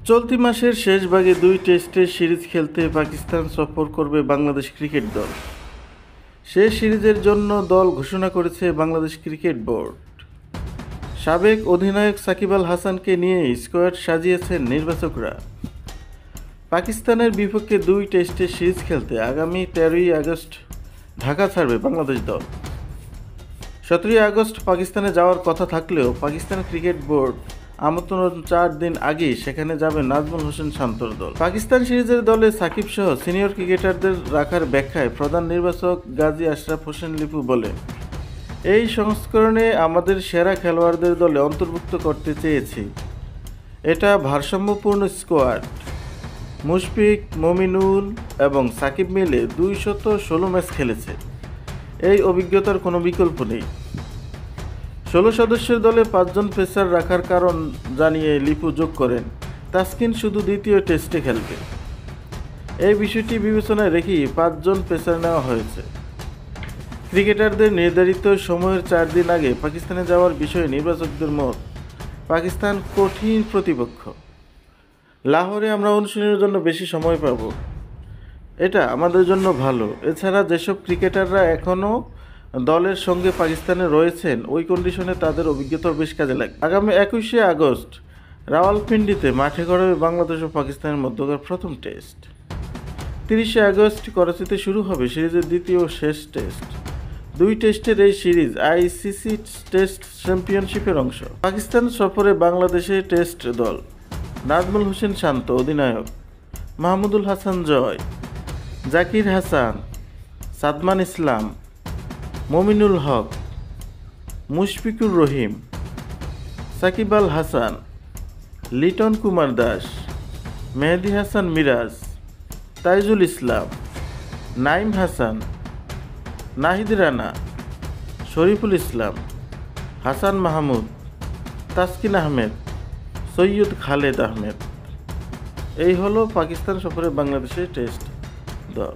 চলতি মাসের শেষ ভাগে 2 টেস্টের সিরিজ খেলতে পাকিস্তান সফর করবে বাংলাদেশ ক্রিকেট দল। সে সিরিজের জন্য দল ঘোষণা করেছে বাংলাদেশ ক্রিকেট বোর্ড। সাবেক অধিনায়ক সাকিব আল হাসানকে নিয়ে স্কোয়াড সাজিয়েছেন নির্বাচকরা। পাকিস্তানের বিপক্ষে 2 টেস্টের সিরিজ খেলতে আগামী 13ই আগস্ট ঢাকা ছাড়বে বাংলাদেশ দল। 17ই আগস্ট পাকিস্তানে যাওয়ার কথা থাকলেও পাকিস্তান ক্রিকেট বোর্ড আমন্ত্রণ 4 দিন আগেই সেখানে যাবে নাজমুল হোসেন শান্তর দল। পাকিস্তান সিরিজের দলে সাকিব সহ সিনিয়র ক্রিকেটারদের রাখার ব্যাখ্যায় প্রধান নির্বাচক গাজী আশরাফ হোসেন লিপু বলেন, এই সংস্করণে আমাদের সেরা খেলোয়াড়দের দলে অন্তর্ভুক্ত করতে চেয়েছি। এটা ভারসাম্যপূর্ণ স্কোয়াড। মুশফিক, মমিনুল এবং সাকিব মিলে 216 ম্যাচ খেলেছে। এই অভিজ্ঞতার কোনো বিকল্প নেই। 16 সদস্যের দলে 5 জন পেসার রাখার কারণ জানিয়ে লিপু যোগ করেন, তাসকিন শুধু দ্বিতীয় টেস্টে খেলবে। এই বিষয়টি বিবেচনায় রেখেই 5 জন পেসার নেওয়া হয়েছে। ক্রিকেটারদের নির্ধারিত সময়ের 4 দিন আগে পাকিস্তানে যাওয়ার বিষয়ে নির্বাচকদের মত, পাকিস্তান কঠিন প্রতিপক্ষ। লাহোরে আমরা অনুশীলনের জন্য বেশি সময় পাব, এটা আমাদের জন্য ভালো। এছাড়া যেসব ক্রিকেটাররা এখনও দলের সঙ্গে পাকিস্তানে রয়েছেন, ওই কন্ডিশনে তাদের অভিজ্ঞতা বেশ কাজে লাগবে। আগামী 21শে আগস্ট রাওয়ালপিন্ডিতে মাঠে গড়াবে বাংলাদেশ ও পাকিস্তানের মধ্যকার প্রথম টেস্ট। 30শে আগস্ট করাচিতে শুরু হবে সিরিজের দ্বিতীয় ও শেষ টেস্ট। 2 টেস্টের এই সিরিজ আইসিসি টেস্ট চ্যাম্পিয়নশিপের অংশ। পাকিস্তান সফরে বাংলাদেশের টেস্ট দল: নাজমুল হোসেন শান্ত অধিনায়ক, মাহমুদুল হাসান জয়, জাকির হাসান, সাদমান ইসলাম, মমিনুল হক, মুশফিকুর রহিম, সাকিব আল হাসান, লিটন কুমার দাস, মেহেদী হাসান মিরাজ, তাইজুল ইসলাম, নাইম হাসান, নাহিদ রানা, শরীফুল ইসলাম, হাসান মাহমুদ, তাসকিন আহমেদ, সৈয়দ খালেদ আহমেদ। এই হলো পাকিস্তান সফরে বাংলাদেশের টেস্ট দল।